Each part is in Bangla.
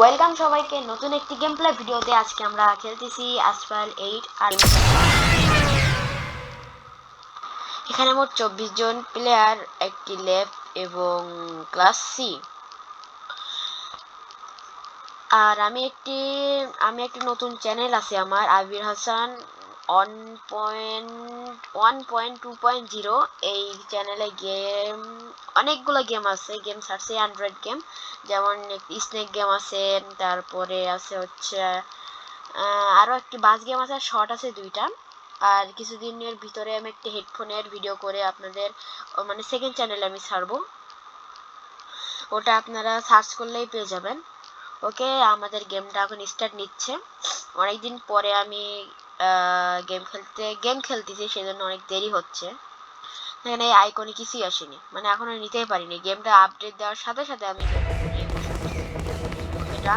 ওয়েলকাম সবাইকে নতুন একটি গেম প্লে ভিডিওতে। আজকে আমরা খেলতেছি অ্যাসফাল্ট 8 আর এখানে মোট 24 জন প্লেয়ার, একটি ল্যাব এবং ক্লাস সি। আর আমি একটি নতুন চ্যানেল আছে আমার, আবির হাসান 1.2.0। এই চ্যানেলে অনেকগুলো গেম আছে, গেম ছাড়ছে অ্যান্ড্রয়েড গেম, যেমন স্নেক গেম আছে, তারপরে আছে হচ্ছে আরও একটি বাস গেম আছে, শর্ট আছে 2টা। আর কিছুদিনের ভিতরে আমি একটি হেডফোনের ভিডিও করে আপনাদের মানে সেকেন্ড চ্যানেলে আমি ছাড়বো, ওটা আপনারা সার্চ করলেই পেয়ে যাবেন। ওকে, আমাদের গেমটা এখন স্টার্ট নিচ্ছে। অনেকদিন পরে আমি গেম খেলতেছি, সেজন্য অনেক দেরি হচ্ছে। এখানে এই আইকনে কিছুই আসেনি, মানে এখনো নিতেই পারিনি। গেমটা আপডেট দেওয়ার সাথে সাথে আমি এটা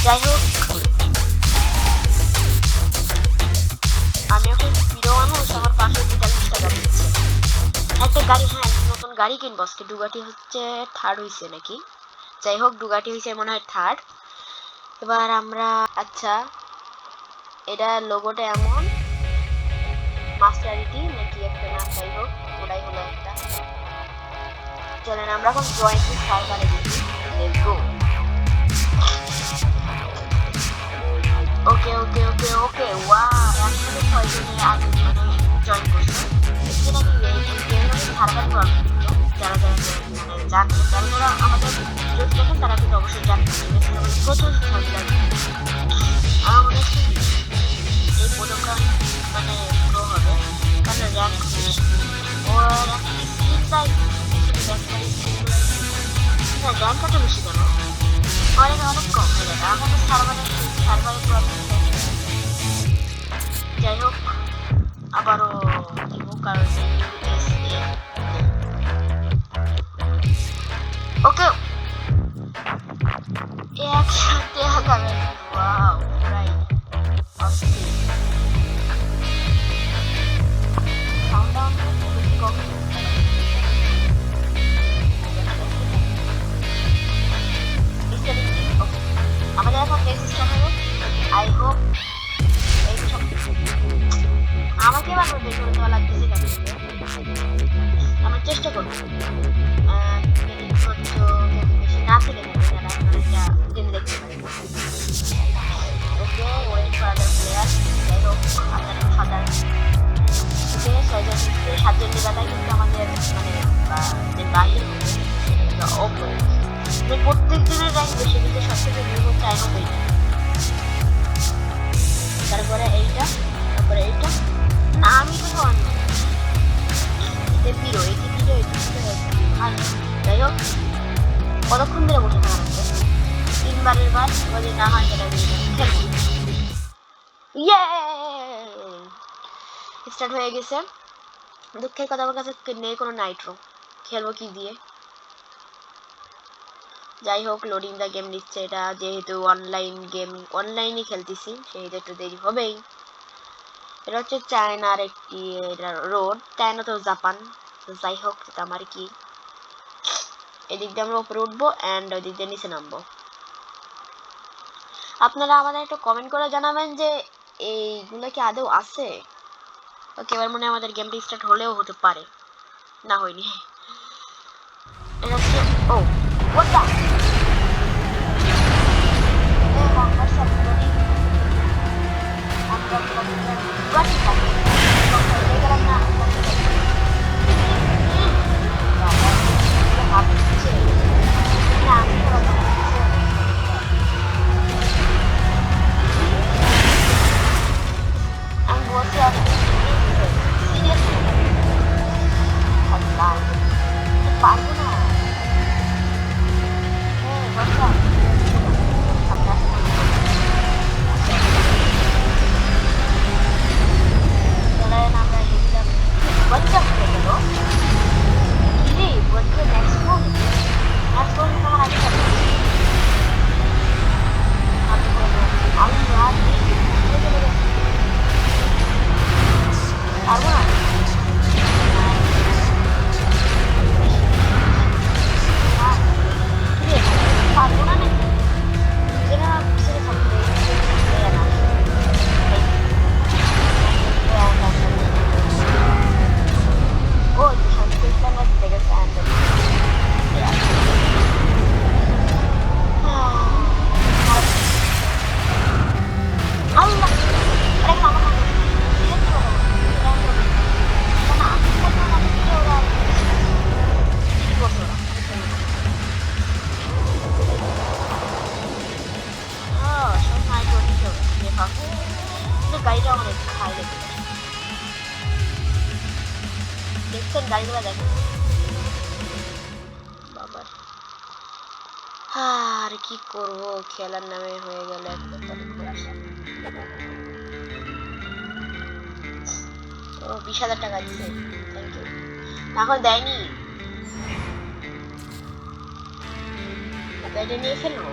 যাই হোক, আমি এখন প্রিয় মানুষ, আমার পাশে 42 টাকা দিচ্ছে একটা গাড়ি। হ্যাঁ, নতুন গাড়ি কিনবো আজকে। ডুগাটি হচ্ছে থার্ড হয়েছে নাকি, যাই হোক ডুগাটি হয়েছে মনে হয় থার্ড। এবার আমরা, আচ্ছা এটা লোগোটা এমন মাস্টারিটি নাকি একটা নাম, যাই হোক ওটাই হলো একটা। চলেন আমরা এখন জয়েন্ট সার্ভারে দেখি। Let's go. Okay okay okay okay, wow, একসাথে 6 জনে আগে মানে জয়েন করছে। এখানে আমি এই গেমের সার্ভার করব, যারা যারা মানে জানতে, যারা আমাদের ভিডিও দেখেন তারা কিন্তু অবশ্যই জানতে পারবেন প্রচুর মজা লাগে। আমার মনে হচ্ছে এই প্রোগ্রামটা মানে গ্রো হবে, কারণ র্যাঙ্ক ওর স্কিনটাই র্যাঙ্ক এত বেশি কেন, অনেক অনেক কম হয়ে যাবে আমাদের সার্ভারের প্রবলেম। যাই হোক আবারও দিব, কারণ ওকে একসাথে আগাবে। ওয়াও, পুরাই অস্থির। আমাদের এখন নেক্সট হবে, আই হোপ এই সব আমাকে এবার বের করে দেওয়া লাগতেছে কেন, আমার চেষ্টা করবো বেশি না থেকে যারা আপনারা গেম দেখতে পারেন। ওকে, ওয়েট ফর আদার প্লেয়ার। যাই হোক আপনারা সাধারণ 7জন জায়গাটাই কিন্তু আমাদের মানে যে বাইরে ওপেন প্রত্যেক দিনের র্যাঙ্ক বেশি, কিন্তু সবথেকে নির্ভর টাইম হবে এইটা, তারপরে এইটা, তারপরে এইটা। না আমি কিন্তু অন্য পিরো এই পিরো, যাই হোক কতক্ষণ ধরে বসে থাকা লাগবে। বাড়ির বার যদি না হয় তাহলে খেলবো। ইয়ে স্টার্ট হয়ে গেছে। দুঃখের কথা আমার কাছে নেই কোনো নাইট্রো, খেলবো কি দিয়ে? যাই হোক লোডিং দা গেম নিচ্ছে, এটা যেহেতু অনলাইন গেম অনলাইনে খেলতেছি সেহেতু একটু দেরি হবেই। এটা হচ্ছে চায়নার একটি রোড, চায়না তো জাপান, তো যাই হোক এটা আমার কি, এদিক দিয়ে আমরা উপরে উঠবো অ্যান্ড ওই দিক দিয়ে নিচে নামবো। আপনারা আমাদের একটু কমেন্ট করে জানাবেন যে এইগুলো কি আদৌ আছে। ওকে এবার মনে হয় আমাদের গেমটা স্টার্ট হলেও হতে পারে, না হয়নি। এটা হচ্ছে ও হোয়াট দ্য পারবো না। গাড়িটা অনেক খাই লেগে দেখছেন, গাড়িগুলো দেখেন বাবা। আর কি করব, খেলার নামে হয়ে গেল ও 20,000 টাকা দিচ্ছে, থ্যাংক ইউ। এখন দেয়নি, গাড়িটা নিয়ে ফেলবো।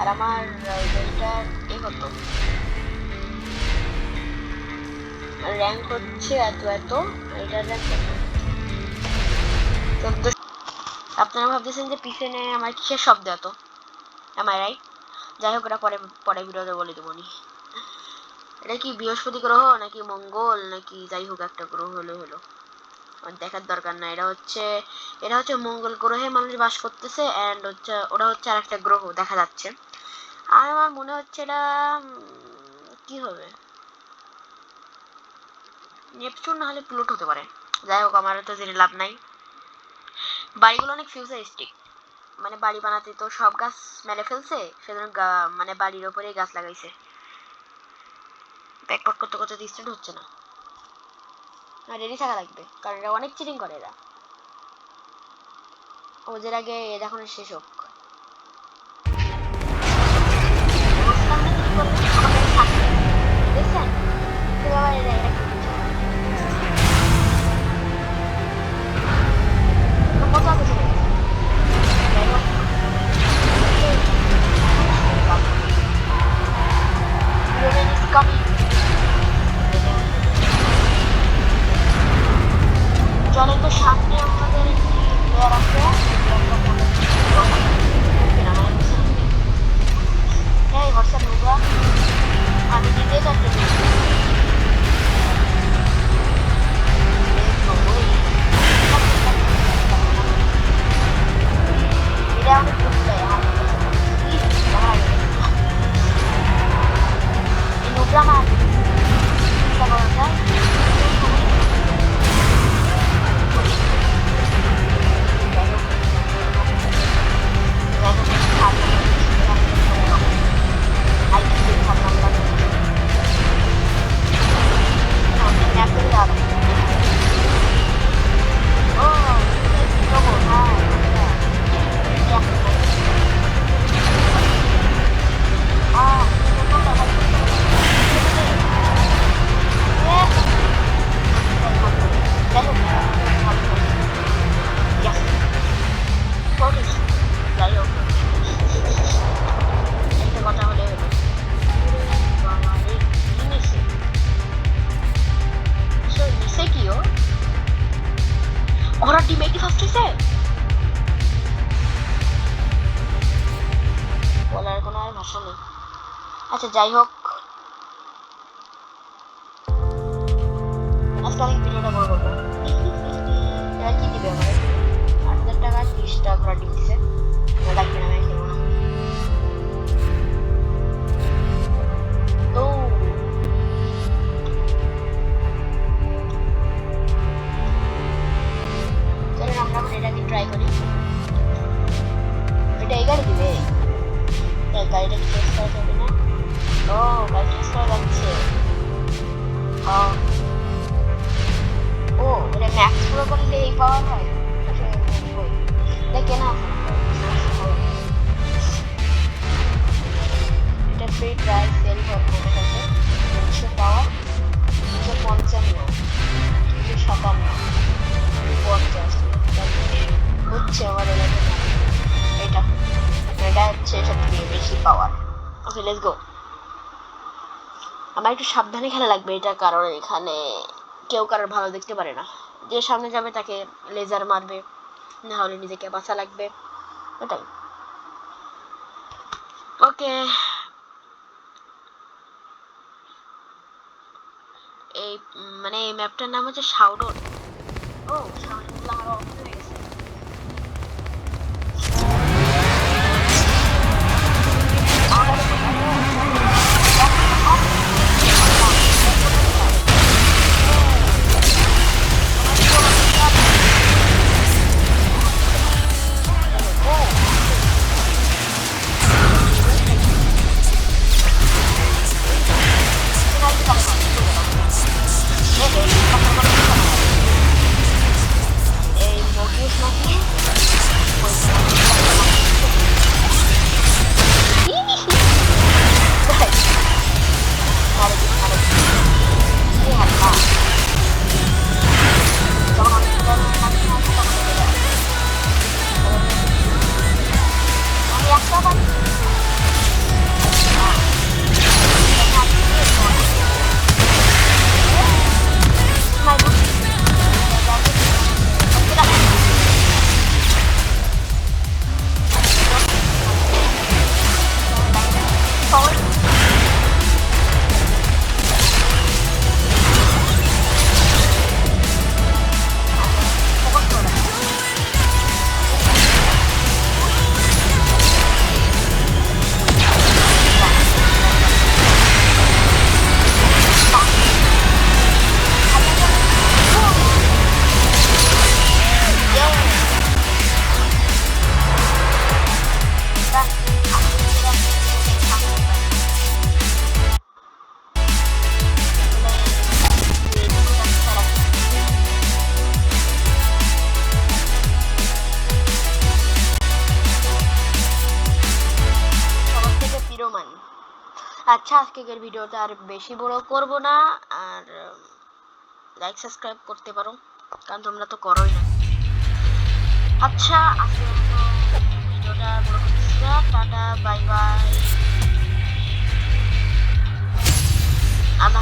আর আমার গাড়িটা এ হতো র্যাঙ্ক হচ্ছে এত এত, এটার র্যাঙ্ক কত? আপনারা ভাবতেছেন যে পিছনে আমার কিসের শব্দ এত, আমার রাইট? যাই হোক এটা পরে পরে ভিডিওতে বলে দেবো নি। এটা কি বৃহস্পতি গ্রহ নাকি মঙ্গল নাকি যাই হোক একটা গ্রহ হলো হলো, আমার দেখার দরকার না। এটা হচ্ছে মঙ্গল গ্রহে মানুষ বাস করতেছে অ্যান্ড হচ্ছে ওটা হচ্ছে আর একটা গ্রহ দেখা যাচ্ছে। আর আমার মনে হচ্ছে এটা কি হবে, নেপচুন না হলে প্লুট হতে পারে। যাই হোক আমার তো জেনে লাভ নাই। বাড়িগুলো অনেক ফিউচারিস্টিক, মানে বাড়ি বানাতে তো সব গাছ মেরে ফেলছে, সেজন্য মানে বাড়ির ওপরেই গাছ লাগাইছে। ব্যাকপট করতে করতে স্টার্ট হচ্ছে না, রেডি থাকা লাগবে কারণ এরা অনেক চিটিং করে। এরা ওদের আগে এখন শেষ হোক। দেখছেন জলের তো সামনে আমাদের প্লেয়ার আছে, হ্যাঁ হোয়াটসঅ্যাপ নোংরা আমি দিতে চাচ্ছি। আচ্ছা যাই হোক, আজকে অনেক ভিডিওটা বড় করবো। এবার কি দিবে আমার? 8,000 টাকা 30টা ঘোড়া ডিম দিছে, লাগবে না, আমি খেলবো না। ও চলেন আমরা এখন এটাকে ট্রাই করি। এটা এই গাড়ি দিবে, গাড়িটা কি চেঞ্জ করা যাবে না? ও গাড়ি চেঞ্জ করা যাচ্ছে। ও এটা ম্যাক্স পুরো করলে এই পাওয়ার হয়। দেখে না এটা ফ্রি ট্রায়াল সেল হবে কাছে 300 পাওয়ার 255 257 50 হচ্ছে আমার এটা এটা হচ্ছে সবথেকে বেশি পাওয়ার। Okay let's go. আমার একটু সাবধানে খেলা লাগবে এটা, কারণ এখানে কেউ কারোর ভালো দেখতে পারে না, যে সামনে যাবে তাকে লেজার মারবে, না হলে নিজেকে বাঁচা লাগবে, ওটাই। ওকে এই মানে এই ম্যাপটার নাম হচ্ছে শাওডন। ও শাওডন আমার অফ হয়ে গেছে। আচ্ছা আজকের ভিডিওটা আর বেশি বড় করব না, আর লাইক সাবস্ক্রাইব করতে পারো, কারণ তোমরা তো করোই না। আচ্ছা আজকের ভিডিওটা বড় করতেছি না, টাটা বাই বাই।